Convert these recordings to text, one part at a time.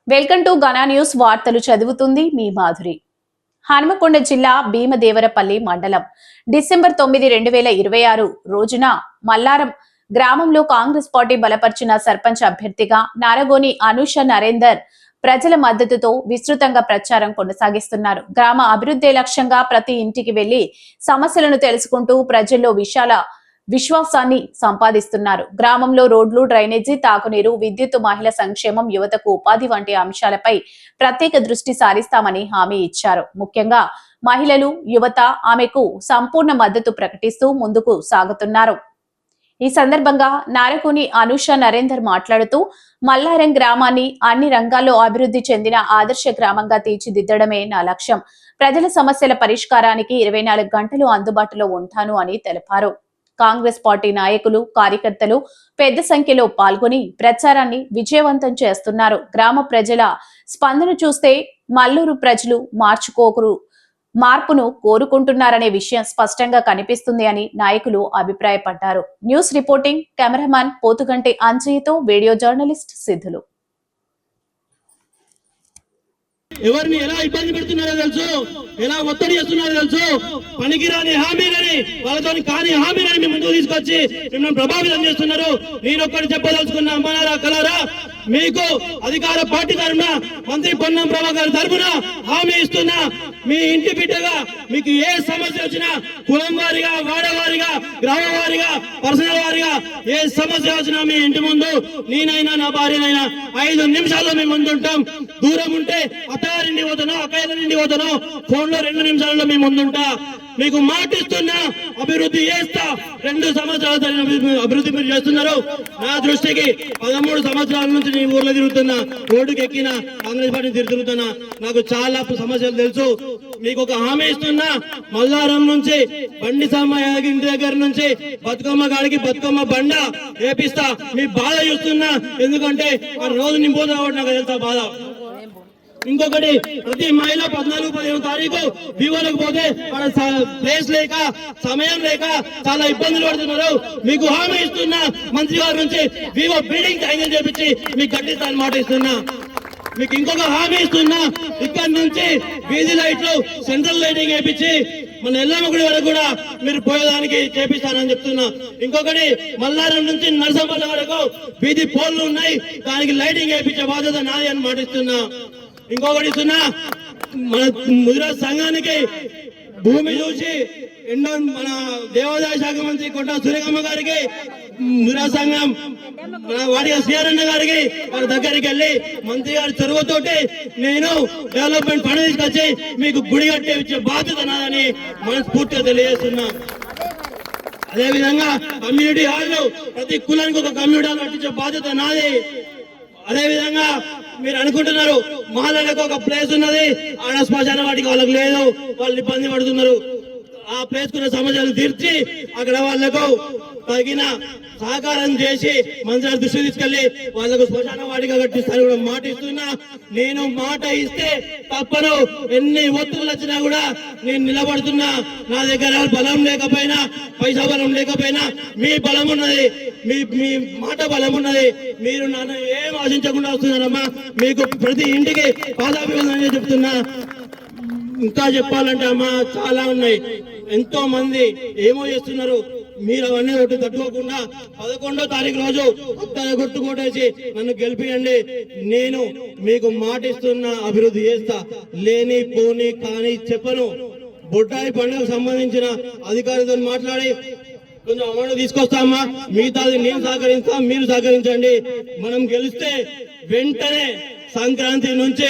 Welcome to Gana news. వార్తలు చదువుతుంది మీ మాధురి. హనుమకొండ జిల్లా భీమదేవరపల్లి మండలం డిసెంబర్ 9, 2026 రోజున మల్లారం గ్రామంలో కాంగ్రెస్ పార్టీ బలపర్చిన సర్పంచ్ అభ్యర్థిగా నారగోని అనూష నరేందర్ ప్రజల మద్దతుతో విస్తృతంగా ప్రచారం కొనసాగిస్తున్నారు. గ్రామ అభివృద్ధి లక్ష్యంగా ప్రతి ఇంటికి వెళ్లి సమస్యలను తెలుసుకుంటూ ప్రజల్లో విశ్వాసాన్ని సంపాదిస్తున్నారు. గ్రామంలో రోడ్లు, డ్రైనేజీ, తాగునీరు, విద్యుత్, మహిళా సంక్షేమం, యువతకు ఉపాధి వంటి అంశాలపై ప్రత్యేక దృష్టి సారిస్తామని హామీ ఇచ్చారు. ముఖ్యంగా మహిళలు, యువత ఆమెకు సంపూర్ణ మద్దతు ప్రకటిస్తూ ముందుకు సాగుతున్నారు. ఈ సందర్భంగా నారగోని అనూష నరేందర్ మాట్లాడుతూ మల్లారం గ్రామాన్ని అన్ని రంగాల్లో అభివృద్ధి చెందిన ఆదర్శ గ్రామంగా తీర్చిదిద్దడమే నా లక్ష్యం. ప్రజల సమస్యల పరిష్కారానికి 24 గంటలు అందుబాటులో ఉంటాను అని తెలిపారు. కాంగ్రెస్ పార్టీ నాయకులు, కార్యకర్తలు పెద్ద సంఖ్యలో పాల్గొని ప్రచారాన్ని విజయవంతం చేస్తున్నారు. గ్రామ ప్రజల స్పందన చూస్తే మల్లూరు ప్రజలు మార్పును కోరుకుంటున్నారనే విషయం స్పష్టంగా కనిపిస్తుంది అని నాయకులు అభిప్రాయపడ్డారు. న్యూస్ రిపోర్టింగ్ కెమెరామ్యాన్ పోతుగంటి అంజయ్యతో వీడియో జర్నలిస్ట్ సిద్ధులు. ఎవరిని ఎలా ఇబ్బంది పెడుతున్నారో తెలుసు, ఎలా ఒత్తిడి చేస్తున్నారో తెలుసు. పనికిరాని హామీలని, వాళ్ళతో కాని హామీలని మీ ముందుకు తీసుకొచ్చి మిమ్మల్ని ప్రభావితం చేస్తున్నారు. నేను ఒక్కటి చెప్పదలుచుకున్నా, అమ్మలారా, కలారా, మీకు అధికార పార్టీ తరఫున మంత్రి పొన్నం ప్రభాకర్ తరఫున హామీ ఇస్తున్నా, మీ ఇంటి బిడ్డగా మీకు ఏ సమస్య వచ్చినా కులం వారిగా, వాడవారిగా, గ్రామ వారిగా, పర్సనల్ వారిగా ఏ సమస్య వచ్చినా మీ ఇంటి ముందు నేనైనా నా భార్యనైనా 5 నిమిషాల్లో మీ ముందు ఉంటాం. దూరం ఉంటే అత్తారింటి పోతాను, అక్కయ్యల నుండి పోతాను, ఫోన్ లో 2 నిమిషాలలో మీ ముందుంటా. మీకు మాటిస్తున్నా, అభివృద్ధి చేస్తా. 2 సంవత్సరాల అభివృద్ధి మీరు చేస్తున్నారు. నా దృష్టికి 13 సంవత్సరాల నుంచి నీ ఊర్లో తిరుగుతున్నా, రోడ్డుకి ఎక్కినా, కాంగ్రెస్ పార్టీ తిరుగుతున్నా, నాకు చాలా సమస్యలు తెలుసు. మీకు ఒక హామీ ఇస్తున్నా, మల్లారం నుంచి బండి సామయ్య ఇంటి దగ్గర నుంచి బతుకమ్మ గాడికి బతుకమ్మ బండ వేపిస్తా. మీ బాధ చూస్తున్నా, ఎందుకంటే రోజు నింపోతా నాకు తెలుసా బాధ. ఇంకొకటి, ప్రతి మహిళ 14, 15 తారీఖు వివోలకు పోతే ప్లేస్ లేక, సమయం లేక చాలా ఇబ్బందులు పడుతున్నారు. మీకు హామీ ఇస్తున్నా, మంత్రి గారి నుంచి వివో బిల్డింగ్ సైన్ చేపించి మీకు కట్టిస్తాను మాట ఇస్తున్నా. మీకు ఇంకొక హామీ ఇస్తున్నా, ఇక్కడ నుంచి వీధి లైట్లు, సెంట్రల్ లైటింగ్ వేయించి మన ఎల్లమ్మగుడి వరకు కూడా మీరు పోయేదానికి చేపిస్తానని చెప్తున్నా. ఇంకొకటి, మల్లారం నుంచి నరసంపల్లి వరకు వీధి పోల్లు ఉన్నాయి, దానికి లైటింగ్ వేయించే బాధ్యత నాది అని మాటిస్తున్నా. ఇంకొకటి ఇస్తున్నా, మన ముదిరాజ్ సంఘానికి భూమి చూసి మన దేవాదాయ శాఖ మంత్రి కొండ సురేఖమ్మ గారికి, ముదిరాజ్ సంఘం వాడి శ్రీరన్న గారికి వారి దగ్గరికి వెళ్ళి మంత్రి గారి చొరవతోటి నేను డెవలప్మెంట్ ఫండ్ తీసుకొచ్చి మీకు గుడి కట్టే ఇచ్చే బాధ్యత నాదని మనస్ఫూర్తిగా తెలియజేస్తున్నా. అదేవిధంగా కమ్యూనిటీ హాల్, ప్రతి కులానికి ఒక కమ్యూనిటీ హాల్ కట్టించే బాధ్యత నాది. అదేవిధంగా మీరు అనుకుంటున్నారు మహిళలకు ఒక ప్లేస్ ఉన్నది, ఆడ శ్మశాన వాటికి వాళ్ళకి లేదు, వాళ్ళు ఇబ్బంది పడుతున్నారు. ఆ ప్లేస్ కున్న సమస్యలు తీర్చి అక్కడ వాళ్లకు తగిన సహకారం చేసి మంత్రి దృష్టి తీసుకెళ్లి వాళ్లకు శ్మశాన వాటిగా కట్టిస్తాను కూడా మాట ఇస్తున్నా. నేను మాట ఇస్తే తప్పను, ఎన్ని ఒత్తిళ్ళు వచ్చినా కూడా నేను నిలబడుతున్నా. నా దగ్గర బలం లేకపోయినా, పైసా బలం లేకపోయినా మీ బలం ఉన్నది, మీ మాట బలం ఉన్నది. మీరు నన్ను ఏం ఆశించకుండా వస్తున్నారమ్మా. మీకు ప్రతి ఇంటికి పాదాభివందనం చెప్తున్నా. ఇంకా చెప్పాలంటే అమ్మా చాలా ఉన్నాయి. ఎంతో మంది ఏమో చేస్తున్నారు, మీరు అవన్నీ ఒకటి తట్టుకోకుండా 11వ తారీఖు రోజు గుర్తు కొట్టేసి నన్ను గెలిపియండి. నేను మీకు మాటిస్తున్నా, అభివృద్ధి చేస్తా. లేని పోని కానీ చెప్పను. బొడ్డాయి పండుగకు సంబంధించిన అధికారులతో మాట్లాడి కొంచెం అమౌంట్ తీసుకొస్తామా, మిగతాది నేను సహకరిస్తా, మీరు సహకరించండి. మనం గెలిస్తే వెంటనే సంక్రాంతి నుంచి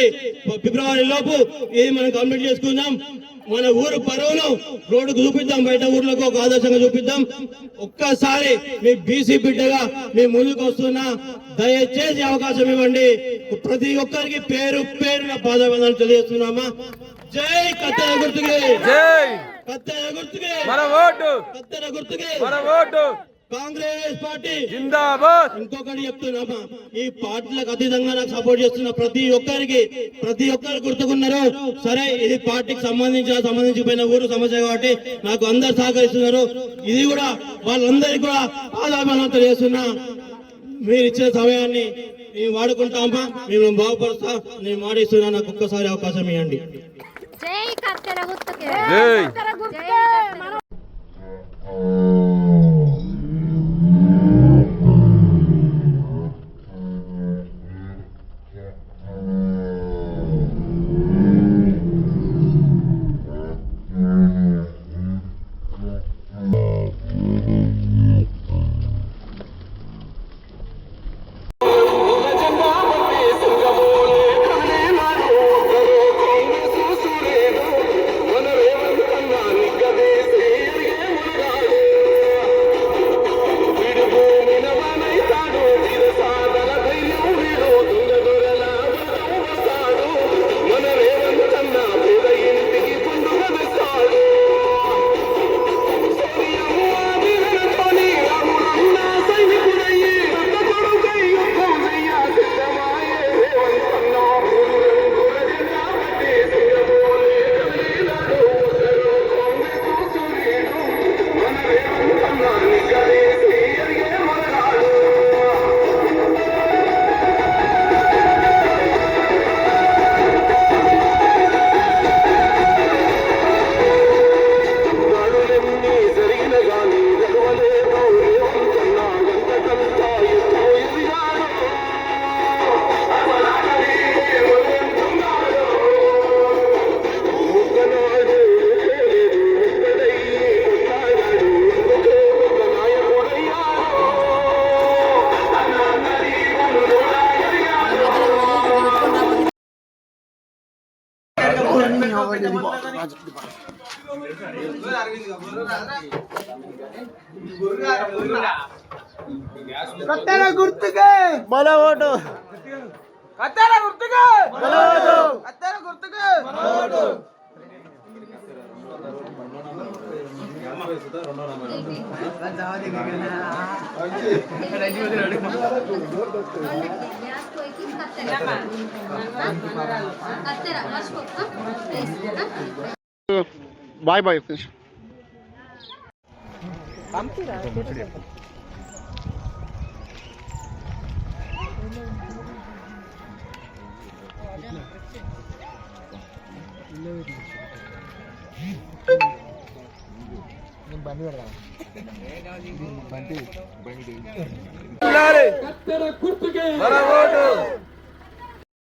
ఫిబ్రవరి లోపు ఇది మనం కంప్లీట్ చేసుకుందాం. మన ఊరు పరువును రోడ్డుకు చూపిద్దాం, బయట ఊర్లకు ఒక ఆదర్శంగా చూపిద్దాం. ఒక్కసారి మీ బీసీ బిడ్డగా మీ ముందుకు వస్తున్నా, దయచేసి అవకాశం ఇవ్వండి. ప్రతి ఒక్కరికి పేరు పేరున పాదాభివందనాలు తెలియజేస్తున్నామా. జై కత్తెర గుర్తుకి, జై కత్తెర గుర్తుకి మన ఓటు, కత్తెర గుర్తుకి మన ఓటు, కాంగ్రెస్ పార్టీ జిందాబాద్. ఇంకొకటి చెప్తున్నామా, ఈ పార్టీలకు అతీతంగా నాకు సపోర్ట్ చేస్తున్న ప్రతి ఒక్కరు గుర్తుకున్నారు. సరే, ఇది పార్టీకి సంబంధించిపోయిన ఊరు సమస్య కాబట్టి నాకు అందరు సహకరిస్తున్నారు. ఇది కూడా వాళ్ళందరికీ కూడా ఆదాభిమానం తెలియజేస్తున్నా. మీరు ఇచ్చిన సమయాన్ని మేము వాడుకుంటామా, మేము బాగుపడతా. నేను మాటిస్తున్నా, నాకు ఒక్కసారి అవకాశం ఇవ్వండి. జై కత్తెర గుర్తుకే. కత్తెర గుర్తుకే మన ఓటు. కత్తెర గుర్తుకే మన ఓటు. కత్తెర గుర్తుకే మన ఓటు. Bye bye. కత్తెర గుర్తుకే మన ఓటు.